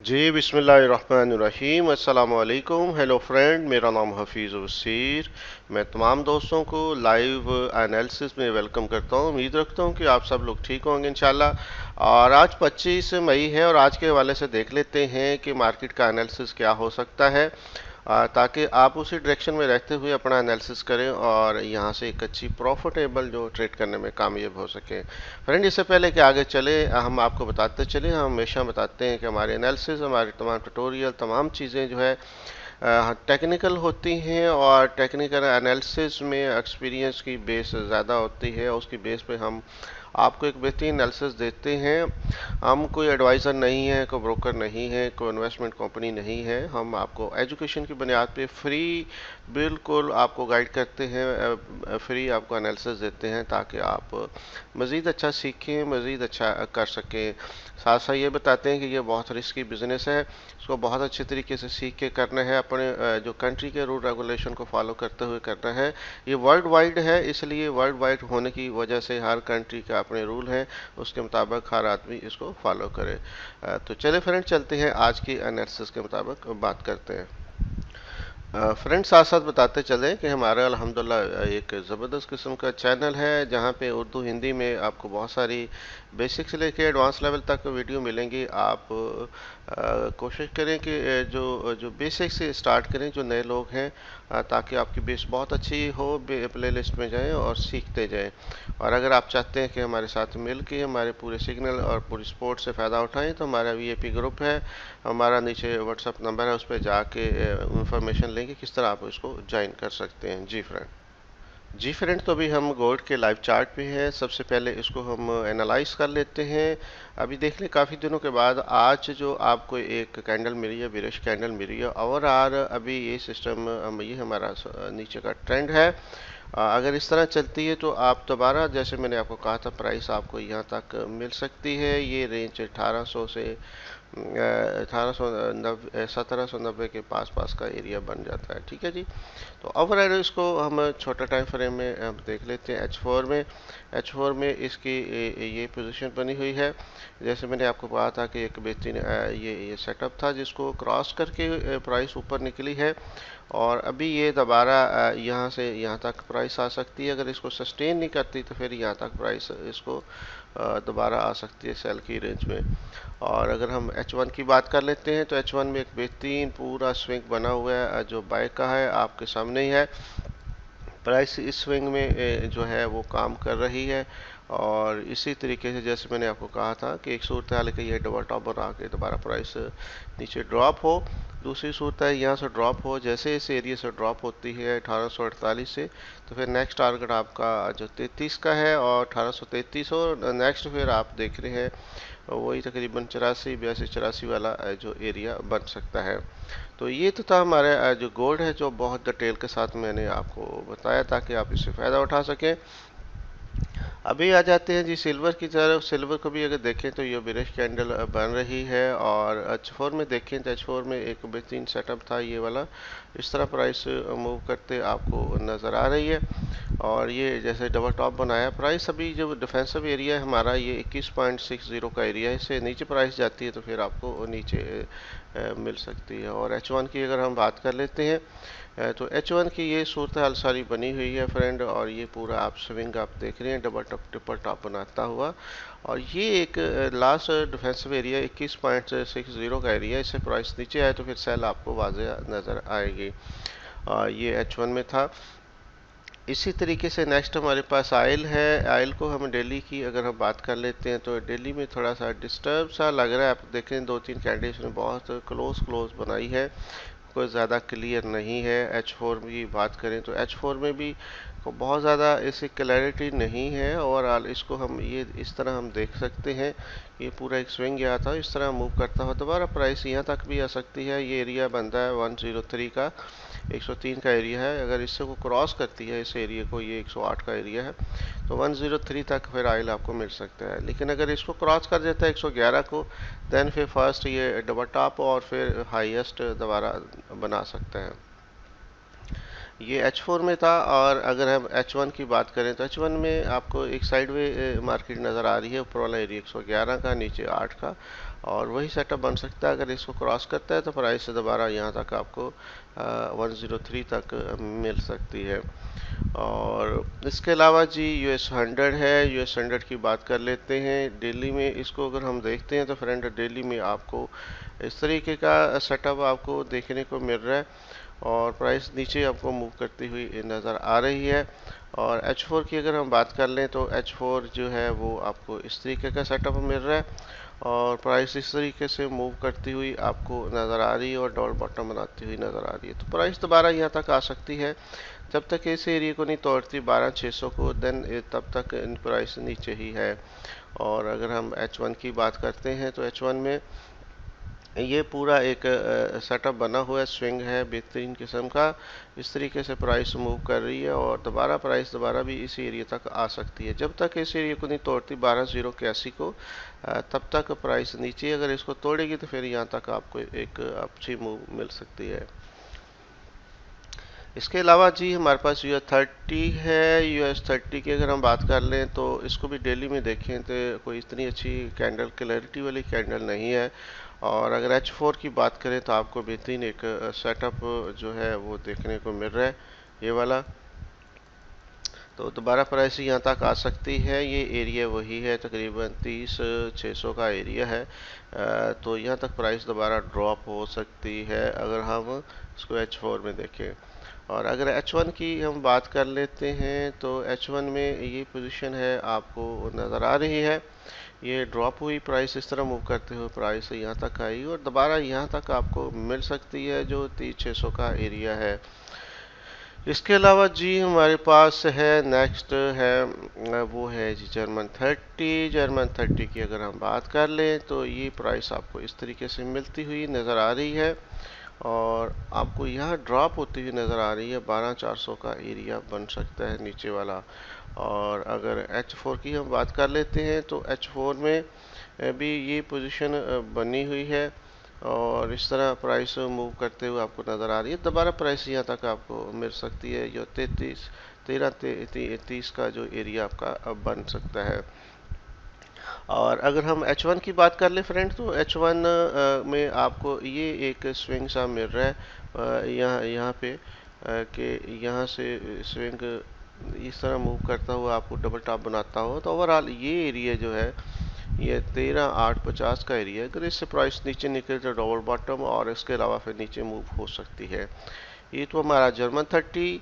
जी बिस्मिल्लाहिर्रहमानिर्रहीम अस्सलाम वालेकुम। हेलो फ्रेंड, मेरा नाम हफीज़ वसीर। मैं तमाम दोस्तों को लाइव एनालिसिस में वेलकम करता हूँ। उम्मीद रखता हूँ कि आप सब लोग ठीक होंगे इंशाल्लाह। और आज 25 मई है और आज के हवाले से देख लेते हैं कि मार्केट का एनालिसिस क्या हो सकता है, ताकि आप उसी डायरेक्शन में रहते हुए अपना एनालिसिस करें और यहाँ से एक अच्छी प्रॉफिटेबल जो ट्रेड करने में कामयाब हो सके। फ्रेंड, इससे पहले कि आगे चले हम आपको बताते चले, हम हमेशा बताते हैं कि हमारे एनालिसिस, हमारे तमाम ट्यूटोरियल, तमाम चीज़ें जो है टेक्निकल होती हैं और टेक्निकल एनालिसिस में एक्सपीरियंस की बेस ज़्यादा होती है। उसकी बेस पे हम आपको एक बेहतरीन एनालिसिस देते हैं। हम कोई एडवाइज़र नहीं है, कोई ब्रोकर नहीं है, कोई इन्वेस्टमेंट कंपनी नहीं है। हम आपको एजुकेशन की बुनियाद पे फ्री बिल्कुल आपको गाइड करते हैं, फ्री आपको एनालिसिस देते हैं ताकि आप मज़ीद अच्छा सीखें, मज़ीद अच्छा कर सकें। साथ साथ ये बताते हैं कि ये बहुत रिस्की बिजनेस है, इसको बहुत अच्छे तरीके से सीख के करना है, अपने जो कंट्री के रूल रेगुलेशन को फॉलो करते हुए करना है। ये वर्ल्ड वाइड है, इसलिए वर्ल्ड वाइड होने की वजह से हर कंट्री का अपने रूल हैं, उसके मुताबिक हर आदमी इसको फॉलो करे। तो चले फ्रेंड, चलते हैं आज की एनालिसिस के मुताबिक बात करते हैं। फ्रेंड, साथ साथ बताते चलें कि हमारा अल्हम्दुलिल्लाह एक ज़बरदस्त किस्म का चैनल है जहाँ पे उर्दू हिंदी में आपको बहुत सारी बेसिक से लेके एडवांस लेवल तक वीडियो मिलेंगी। आप कोशिश करें कि जो जो बेसिक से स्टार्ट करें, जो नए लोग हैं, ताकि आपकी बेस बहुत अच्छी हो। प्ले लिस्ट में जाएँ और सीखते जाएँ। और अगर आप चाहते हैं कि हमारे साथ मिल के हमारे पूरे सिग्नल और पूरी सपोर्ट से फ़ायदा उठाएं, तो हमारा वीआईपी ग्रुप है, हमारा नीचे व्हाट्सअप नंबर है, उस पर जाके इंफॉर्मेशन लेंगे किस तरह आप इसको ज्वाइन कर सकते हैं। जी फ्रेंड। जी फ्रेंड, तो अभी हम गोल्ड के लाइव चार्ट पे हैं। सबसे पहले इसको हम एनालाइज कर लेते हैं। अभी देख लें, काफ़ी दिनों के बाद आज जो आपको एक कैंडल मिली है, बिरिश कैंडल मिली है। ओवरऑल अभी ये सिस्टम, ये हमारा नीचे का ट्रेंड है। अगर इस तरह चलती है तो आप दोबारा, जैसे मैंने आपको कहा था, प्राइस आपको यहाँ तक मिल सकती है। ये रेंज 1800 से 1890 1790 के पास का एरिया बन जाता है। ठीक है जी। तो ओवरऑल इसको हम छोटा टाइम फ्रेम में हम देख लेते हैं। एच फोर में इसकी ये पोजीशन बनी हुई है। जैसे मैंने आपको कहा था कि एक बेहतरीन ये सेटअप था जिसको क्रॉस करके प्राइस ऊपर निकली है। और अभी ये दोबारा यहाँ से यहाँ तक प्राइस आ सकती है। अगर इसको सस्टेन नहीं करती तो फिर यहाँ तक प्राइस इसको दोबारा आ सकती है सेल की रेंज में। और अगर हम H1 की बात कर लेते हैं तो H1 में एक बेहतरीन पूरा स्विंग बना हुआ है, जो बाय का है, आपके सामने ही है। प्राइस इस स्विंग में जो है वो काम कर रही है। और इसी तरीके से जैसे मैंने आपको कहा था कि एक सूरत हाल है कि ये डबल टॉप बना के दोबारा प्राइस नीचे ड्रॉप हो। दूसरी सूरत है यहाँ से ड्रॉप हो, जैसे इस एरिया से ड्रॉप होती है 1848 से, तो फिर नेक्स्ट टारगेट आपका जो 33 का है और 1833 हो। नेक्स्ट फिर आप देख रहे हैं वही तकरीबन 84 वाला जो एरिया बन सकता है। तो ये तो था हमारे जो गोल्ड है, जो बहुत डिटेल के साथ मैंने आपको बताया ताकि आप इससे फ़ायदा उठा सकें। अभी आ जाते हैं जी सिल्वर की तरफ। सिल्वर को भी अगर देखें तो ये बिरिश कैंडल बन रही है। और H4 में देखें तो H4 में एक बेहतरीन सेटअप था ये वाला। इस तरह प्राइस मूव करते आपको नज़र आ रही है। और ये जैसे डबल टॉप बनाया प्राइस, अभी जो डिफेंसिव एरिया है हमारा ये 21.60 का एरिया है। इससे नीचे प्राइस जाती है तो फिर आपको नीचे मिल सकती है। और H1 की अगर हम बात कर लेते हैं तो H1 की ये सूरत हाल सारी बनी हुई है फ्रेंड। और ये पूरा आप स्विंग आप देख रहे हैं डबल टॉप ट्रिपल टॉप बनाता हुआ। और ये एक लास्ट डिफेंसिव एरिया 21.60 का एरिया, इससे प्राइस नीचे आए तो फिर सेल आपको वाज़ेह नज़र आएगी। ये H1 में था। इसी तरीके से नेक्स्ट हमारे पास आयल है। आयल को हम डेली की अगर हम बात कर लेते हैं तो डेली में थोड़ा सा डिस्टर्ब सा लग रहा है। आप देखें दो तीन कैंडिडेट्स ने बहुत क्लोज बनाई है, कोई ज़्यादा क्लियर नहीं है। H4 की बात करें तो H4 में भी को बहुत ज़्यादा ऐसी क्लैरिटी नहीं है। ओवरऑल इसको हम ये इस तरह हम देख सकते हैं, ये पूरा एक स्विंग गया था, इस तरह मूव करता हुआ दोबारा प्राइस यहाँ तक भी आ सकती है। ये एरिया बनता है 103 का, 103 का एरिया है। अगर इससे को क्रॉस करती है इस एरिया को, ये 108 का एरिया है, तो 103 तक फिर आयल आपको मिल सकता है। लेकिन अगर इसको क्रॉस कर देता है 111 को, देन फिर फर्स्ट ये डबल टॉप और फिर हाईएस्ट दोबारा बना सकता है। ये H4 में था। और अगर हम H1 की बात करें तो H1 में आपको एक साइड वे मार्केट नज़र आ रही है। ऊपर वाला एरिया 111 का, नीचे 8 का। और वही सेटअप बन सकता है। अगर इसको क्रॉस करता है तो प्राइस से दोबारा यहाँ तक आपको 103 तक मिल सकती है। और इसके अलावा जी US 100 है, US 100 की बात कर लेते हैं। डेली में इसको अगर हम देखते हैं तो फ्रेंड डेली में आपको इस तरीके का सेटअप आपको देखने को मिल रहा है और प्राइस नीचे आपको मूव करती हुई नज़र आ रही है। और H4 की अगर हम बात कर लें तो H4 जो है वो आपको इस तरीके का सेटअप मिल रहा है और प्राइस इस तरीके से मूव करती हुई आपको नज़र आ रही है और डबल बॉटम बनाती हुई नज़र आ रही है। तो प्राइस दोबारा यहाँ तक आ सकती है जब तक इस एरिया को नहीं तोड़ती 12600 को, देन तब तक इन प्राइस नीचे ही है। और अगर हम H1 की बात करते हैं तो H1 में ये पूरा एक सेटअप बना हुआ स्विंग है बेहतरीन किस्म का। इस तरीके से प्राइस मूव कर रही है और दोबारा प्राइस दोबारा भी इस एरिया तक आ सकती है जब तक इस एरिया को नहीं तोड़ती 12081 को, तब तक प्राइस नीचे। अगर इसको तोड़ेगी तो फिर यहाँ तक आपको एक अच्छी मूव मिल सकती है। इसके अलावा जी हमारे पास US 30 है। US 30 की अगर हम बात कर लें तो इसको भी डेली में देखें तो कोई इतनी अच्छी कैंडल क्लैरिटी वाली कैंडल नहीं है। और अगर H4 की बात करें तो आपको बेहतरीन एक सेटअप जो है वो देखने को मिल रहा है ये वाला। तो दोबारा प्राइस यहाँ तक आ सकती है। ये एरिया वही है तकरीबन 30,600 का एरिया है। तो यहाँ तक प्राइस दोबारा ड्रॉप हो सकती है अगर हम इसको H4 में देखें। और अगर H1 की हम बात कर लेते हैं तो H1 में ये पोजीशन है आपको नज़र आ रही है। ये ड्रॉप हुई प्राइस इस तरह मूव करते हुए प्राइस यहाँ तक आई और दोबारा यहाँ तक आपको मिल सकती है जो 30,600 का एरिया है। इसके अलावा जी हमारे पास है नेक्स्ट है वो है जी जर्मन 30 की अगर हम बात कर लें तो ये प्राइस आपको इस तरीके से मिलती हुई नज़र आ रही है और आपको यहाँ ड्रॉप होती हुई नज़र आ रही है। 12400 का एरिया बन सकता है नीचे वाला। और अगर H4 की हम बात कर लेते हैं तो H4 में भी ये पोजीशन बनी हुई है और इस तरह प्राइस मूव करते हुए आपको नज़र आ रही है। दोबारा प्राइस यहाँ तक आपको मिल सकती है जो 30 का जो एरिया आपका अब बन सकता है। और अगर हम H1 की बात कर ले फ्रेंड तो H1 में आपको ये एक स्विंग सा मिल रहा है यहाँ पे कि यहाँ से स्विंग इस तरह मूव करता हुआ आपको डबल टॉप बनाता हो। तो ओवरऑल ये एरिया जो है ये 13,850 का एरिया है। अगर इससे प्राइस नीचे निकले तो डबल बॉटम और इसके अलावा फिर नीचे मूव हो सकती है। ये तो हमारा जर्मन 30।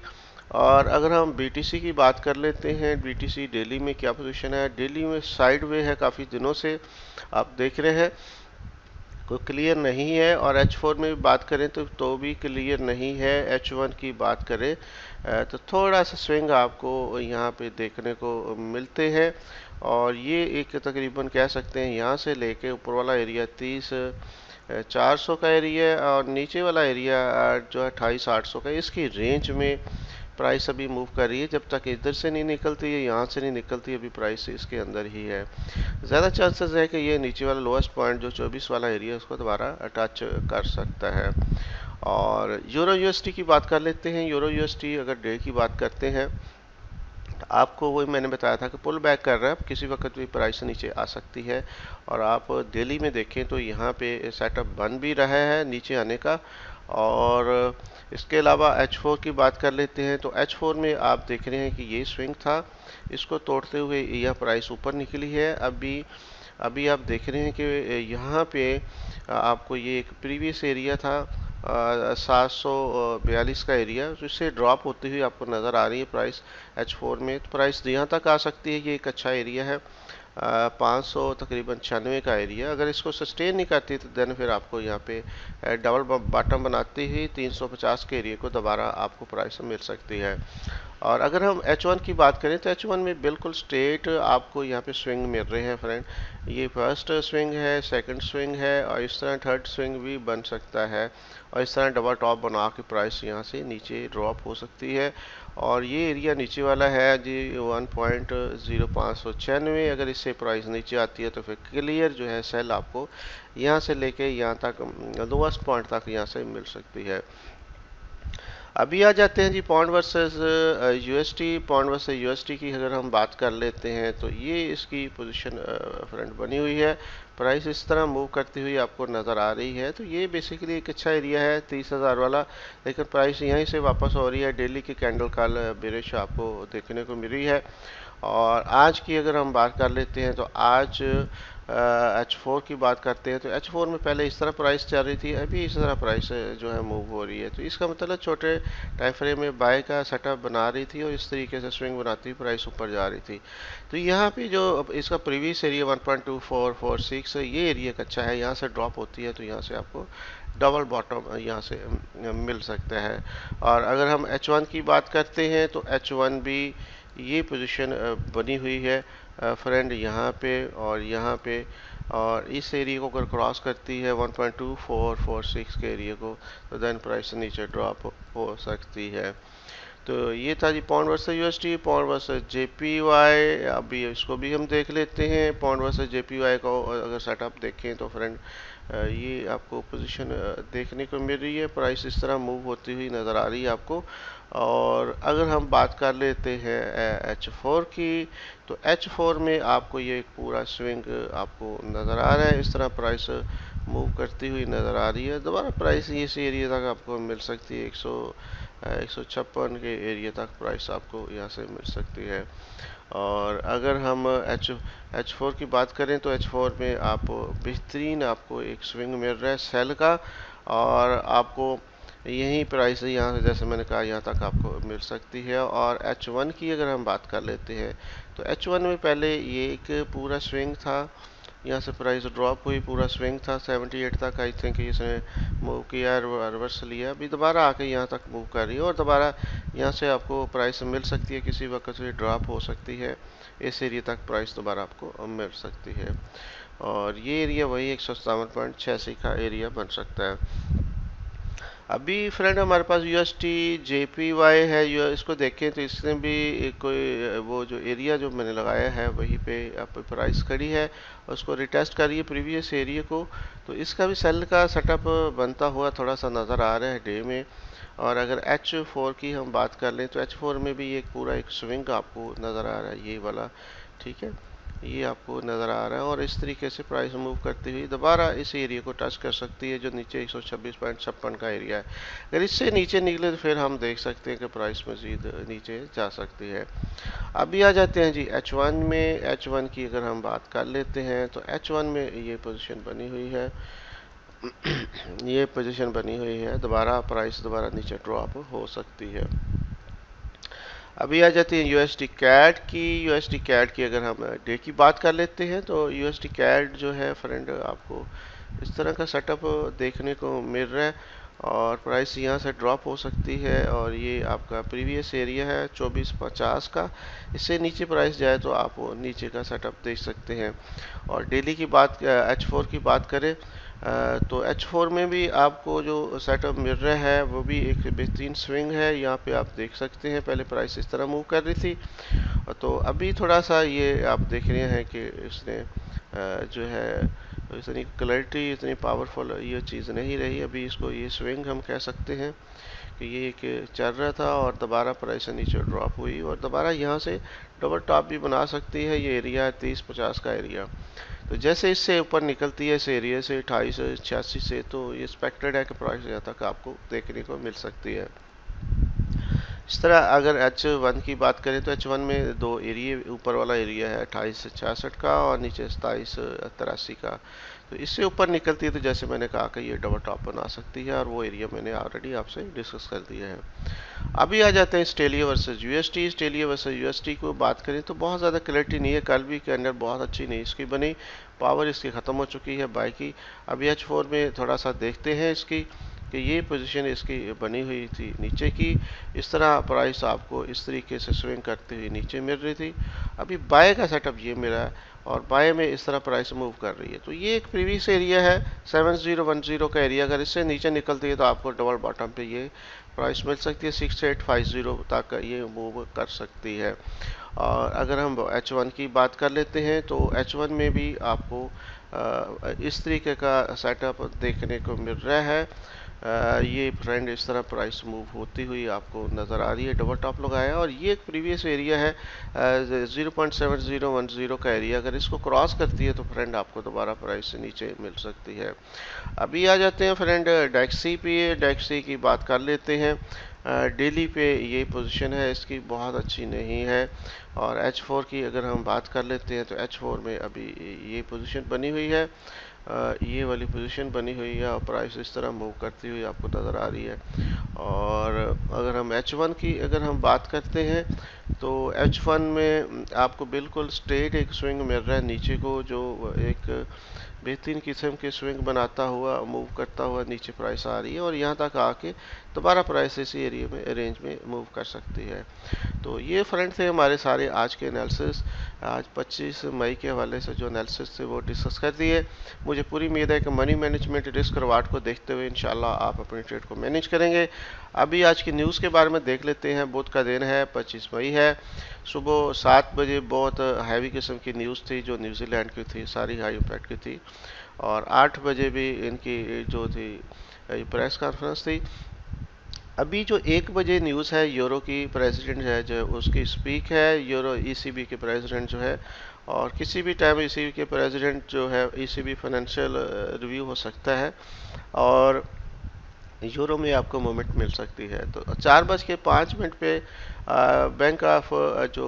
और अगर हम BTC की बात कर लेते हैं, BTC डेली में क्या पोजीशन है। डेली में साइड वे है काफ़ी दिनों से आप देख रहे हैं, कोई क्लियर नहीं है। और H4 में भी बात करें तो भी क्लियर नहीं है। H1 की बात करें तो थोड़ा सा स्विंग आपको यहाँ पे देखने को मिलते हैं और ये एक तकरीबन कह सकते हैं यहाँ से लेके ऊपर वाला एरिया 30,400 का एरिया और नीचे वाला एरिया जो है 28,800 का, इसकी रेंज में प्राइस अभी मूव कर रही है। जब तक इधर से नहीं निकलती है यहाँ से नहीं निकलती अभी प्राइस इसके अंदर ही है। ज़्यादा चांसेस है कि ये नीचे वाला लोएस्ट पॉइंट जो 24 वाला एरिया है उसको दोबारा टच कर सकता है। और यूरो USD की बात कर लेते हैं। यूरो USD अगर डे की बात करते हैं आपको वही मैंने बताया था कि पुल बैक कर रहा है, किसी वक्त भी प्राइस नीचे आ सकती है। और आप डेली में देखें तो यहाँ पे सेटअप बन भी रहा है नीचे आने का। और इसके अलावा H4 की बात कर लेते हैं तो H4 में आप देख रहे हैं कि ये स्विंग था, इसको तोड़ते हुए यह प्राइस ऊपर निकली है। अभी आप देख रहे हैं कि यहाँ पे आपको ये एक प्रीवियस एरिया था 742 का एरिया, तो इससे ड्रॉप होती हुई आपको नज़र आ रही है प्राइस H4 में। तो प्राइस यहाँ तक आ सकती है, ये एक अच्छा एरिया है 500 तकरीबन 96 का एरिया। अगर इसको सस्टेन नहीं करती तो देन फिर आपको यहाँ पे डबल बॉटम बनाते ही 350 के एरिया को दोबारा आपको प्राइस मिल सकती है। और अगर हम H1 की बात करें तो H1 में बिल्कुल स्ट्रेट आपको यहाँ पे स्विंग मिल रहे हैं फ्रेंड। ये फर्स्ट स्विंग है, सेकंड स्विंग है और इस तरह थर्ड स्विंग भी बन सकता है और इस तरह डबल टॉप बना के प्राइस यहाँ से नीचे ड्रॉप हो सकती है। और ये एरिया नीचे वाला है जी 1.0596। अगर इससे प्राइस नीचे आती है तो फिर क्लियर जो है सेल आपको यहाँ से लेके यहाँ तक लोएस्ट पॉइंट तक यहाँ से मिल सकती है। अभी आ जाते हैं जी पॉन्ड वर्सेस यूएसडी की अगर हम बात कर लेते हैं तो ये इसकी पोजीशन फ्रंट बनी हुई है प्राइस इस तरह मूव करती हुई आपको नज़र आ रही है। तो ये बेसिकली एक अच्छा एरिया है 30,000 वाला, लेकिन प्राइस यहीं से वापस हो रही है। डेली की कैंडल कल बेरिश आपको देखने को मिल रही है। और आज की अगर हम बात कर लेते हैं तो आज H4 की बात करते हैं तो H4 में पहले इस तरह प्राइस चल रही थी, अभी इस तरह प्राइस जो है मूव हो रही है। तो इसका मतलब छोटे टाइम फ्रेम में बाय का सेटअप बना रही थी और इस तरीके से स्विंग बनाती हुई प्राइस ऊपर जा रही थी। तो यहाँ पे जो इसका प्रीवियस एरिया 1.2446 ये एरिया अच्छा है, यहाँ से ड्रॉप होती है तो यहाँ से आपको डबल बॉटम यहाँ से मिल सकता है। और अगर हम H1 की बात करते हैं तो H1 भी ये पोजीशन बनी हुई है फ्रेंड, यहाँ पे और यहाँ पे, और इस एरिया को अगर क्रॉस करती है 1.2446 के एरिया को, तो देन प्राइस नीचे ड्रॉप हो सकती है। तो ये था जी pound versus USD, pound versus JPY. अभी इसको भी हम देख लेते हैं। पॉन्ड वर्सेस जेपीवाई को अगर सेटअप देखें तो फ्रेंड ये आपको पोजीशन देखने को मिल रही है। प्राइस इस तरह मूव होती हुई नज़र आ रही है आपको। और अगर हम बात कर लेते हैं H4 की, तो H4 में आपको ये एक पूरा स्विंग आपको नज़र आ रहा है। इस तरह प्राइस मूव करती हुई नज़र आ रही है। दोबारा प्राइस इस एरिया तक आपको मिल सकती है, 156 के एरिया तक प्राइस आपको यहाँ से मिल सकती है। और अगर हम H4 की बात करें तो H4 में आप बेहतरीन आपको एक स्विंग मिल रहा है सेल का, और आपको यही प्राइस है यहाँ से, जैसे मैंने कहा, यहाँ तक आपको मिल सकती है। और H1 की अगर हम बात कर लेते हैं तो H1 में पहले ये एक पूरा स्विंग था, यहाँ से प्राइस ड्रॉप हुई, पूरा स्विंग था 78 तक, आई थिंक इसने मूव किया, रिवर्स लिया, अभी दोबारा आके यहाँ तक मूव कर रही है और दोबारा यहाँ से आपको प्राइस मिल सकती है, किसी वक्त से ड्रॉप हो सकती है, इस एरिया तक प्राइस दोबारा आपको मिल सकती है। और ये एरिया वही 157.86 का एरिया बन सकता है। अभी फ्रेंड हमारे पास यूएसटी जेपीवाई है, इसको देखें तो इसने भी कोई वो जो एरिया जो मैंने लगाया है वहीं पे आप प्राइस खड़ी है, उसको रिटेस्ट करिए प्रीवियस एरिया को। तो इसका भी सेल का सेटअप बनता हुआ थोड़ा सा नज़र आ रहा है डे में। और अगर H4 की हम बात कर लें तो H4 में भी एक पूरा एक स्विंग आपको नज़र आ रहा है, ये वाला, ठीक है, ये आपको नज़र आ रहा है। और इस तरीके से प्राइस मूव करती हुई दोबारा इस एरिया को टच कर सकती है जो नीचे 126.56 का एरिया है। अगर इससे नीचे निकले तो फिर हम देख सकते हैं कि प्राइस मज़ीद नीचे जा सकती है। अभी आ जाते हैं जी H1 में। H1 की अगर हम बात कर लेते हैं तो H1 में ये पोजीशन बनी हुई है ये पोजीशन बनी हुई है, दोबारा प्राइस दोबारा नीचे ड्रॉप हो सकती है। अभी आ जाती है यूएसडी कैड की। यूएसडी कैड की अगर हम डे की बात कर लेते हैं तो यूएसडी कैड जो है फ्रेंड आपको इस तरह का सेटअप देखने को मिल रहा है, और प्राइस यहाँ से ड्रॉप हो सकती है। और ये आपका प्रीवियस एरिया है 2450 का, इससे नीचे प्राइस जाए तो आप नीचे का सेटअप देख सकते हैं। और डेली की बात H4 की बात करें तो H4 में भी आपको जो सेटअप मिल रहा है वो भी एक बेहतरीन स्विंग है। यहाँ पे आप देख सकते हैं पहले प्राइस इस तरह मूव कर रही थी, तो अभी थोड़ा सा ये आप देख रहे हैं कि इसने जो है इतनी क्लैरिटी, इतनी पावरफुल ये चीज़ नहीं रही। अभी इसको ये स्विंग हम कह सकते हैं कि ये एक चल रहा था और दोबारा प्राइस नीचे ड्रॉप हुई और दोबारा यहाँ से डबल टॉप भी बना सकती है। ये एरिया है 30-50 का एरिया, तो जैसे इससे ऊपर निकलती है इस एरिया से 2886 से, तो ये एक्सपेक्टेड है कि प्राइस यहाँ तक आपको देखने को मिल सकती है। इस तरह अगर H1 की बात करें तो H1 में दो एरिया, ऊपर वाला एरिया है 2866 का और नीचे 2783 का। तो इससे ऊपर निकलती है तो जैसे मैंने कहा कि ये डबल टॉप बना सकती है, और वो एरिया मैंने ऑलरेडी आपसे डिस्कस कर दिया है। अभी आ जाते हैं Australia versus UST. Australia versus UST को बात करें तो बहुत ज़्यादा क्लैरिटी नहीं है, कल भी कैंडल बहुत अच्छी नहीं इसकी बनी, पावर इसकी ख़त्म हो चुकी है बाई की। अभी H4 में थोड़ा सा देखते हैं इसकी कि ये पोजीशन इसकी बनी हुई थी नीचे की, इस तरह प्राइस आपको इस तरीके से स्विंग करती हुई नीचे मिल रही थी। अभी बाय का सेटअप ये मिला है और बाय में इस तरह प्राइस मूव कर रही है। तो ये एक प्रीवियस एरिया है 7010 का एरिया, अगर इससे नीचे निकलती है तो आपको डबल बॉटम पे ये प्राइस मिल सकती है, 6850 तक ये मूव कर सकती है। और अगर हम H1 की बात कर लेते हैं तो H1 में भी आपको इस तरीके का सेटअप देखने को मिल रहा है। ये फ्रेंड इस तरह प्राइस मूव होती हुई आपको नज़र आ रही है। डबल टॉप लगाया और ये एक प्रीवियस एरिया है 0.7010 का एरिया। अगर इसको क्रॉस करती है तो फ्रेंड आपको दोबारा प्राइस से नीचे मिल सकती है। अभी आ जाते हैं फ्रेंड डेक्सी पे। डेक्सी की बात कर लेते हैं। डेली पे ये पोजीशन है इसकी बहुत अच्छी नहीं है। और H4 की अगर हम बात कर लेते हैं तो H4 में अभी ये पोजीशन बनी हुई है। ये वाली पोजीशन बनी हुई है और प्राइस इस तरह मूव करती हुई आपको नज़र आ रही है। और अगर हम H1 की अगर हम बात करते हैं तो H1 में आपको बिल्कुल स्ट्रेट एक स्विंग मिल रहा है नीचे को, जो एक बेहतरीन किस्म के स्विंग बनाता हुआ मूव करता हुआ नीचे प्राइस आ रही है और यहाँ तक आके दोबारा प्राइस इसी एरिया में रेंज में मूव कर सकती है। तो ये फ्रेंड थे हमारे सारे आज के एनालिसिस। आज 25 मई के हवाले से जो एनालिसिस थे वो डिस्कस कर दिए। मुझे पूरी उम्मीद है कि मनी मैनेजमेंट रिस्क रिवार्ड को देखते हुए इंशाल्लाह आप अपने ट्रेड को मैनेज करेंगे। अभी आज की न्यूज़ के बारे में देख लेते हैं। बुध का दिन है, 25 मई है। सुबह 7 बजे बहुत हैवी किस्म की न्यूज़ थी जो न्यूजीलैंड की थी, सारी हाई इम्पैक्ट की थी। और 8 बजे भी इनकी जो थी प्रेस कॉन्फ्रेंस थी। अभी जो 1 बजे न्यूज़ है, यूरो की प्रेसिडेंट है जो उसकी स्पीक है, यूरो ईसीबी के प्रेसिडेंट जो है। और किसी भी टाइम ईसीबी के प्रेसिडेंट जो है ईसीबी फाइनेंशियल रिव्यू हो सकता है और यूरो में आपको मूवमेंट मिल सकती है। तो 4:05 पे बैंक ऑफ जो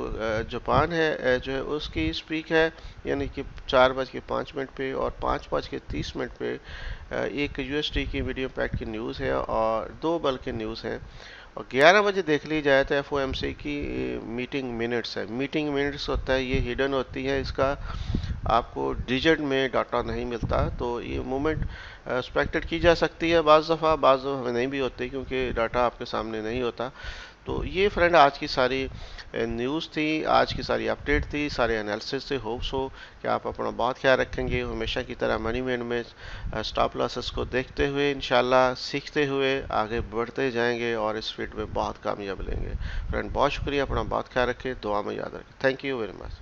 जापान है जो है उसकी स्पीक है, यानी कि 4:05 पे। और 5:30 पे एक यूएसडी की मीडियम पैक्ट की न्यूज़ है और दो बल्कि न्यूज़ हैं। और 11 बजे देख ली जाए तो एफओएमसी की मीटिंग मिनट्स है। मीटिंग मिनट्स होता है, ये हिडन होती है, इसका आपको डिजिट में डाटा नहीं मिलता। तो ये मूवमेंट एक्सपेक्टेड की जा सकती है बाज़ दफ़ा, बाज़ दफ़ा नहीं भी होती क्योंकि डाटा आपके सामने नहीं होता। तो ये फ्रेंड आज की सारी न्यूज़ थी, आज की सारी अपडेट थी, सारे एनालिसिस थे। होप्स हो कि आप अपना बहुत ख्याल रखेंगे। हमेशा की तरह मनी मैन में स्टॉप लॉसेस को देखते हुए इंशाल्लाह सीखते हुए आगे बढ़ते जाएंगे और इस फील्ड में बहुत कामयाब लेंगे। फ्रेंड बहुत शुक्रिया, अपना बहुत ख्याल रखें, दुआ में याद रखें। Thank you very much.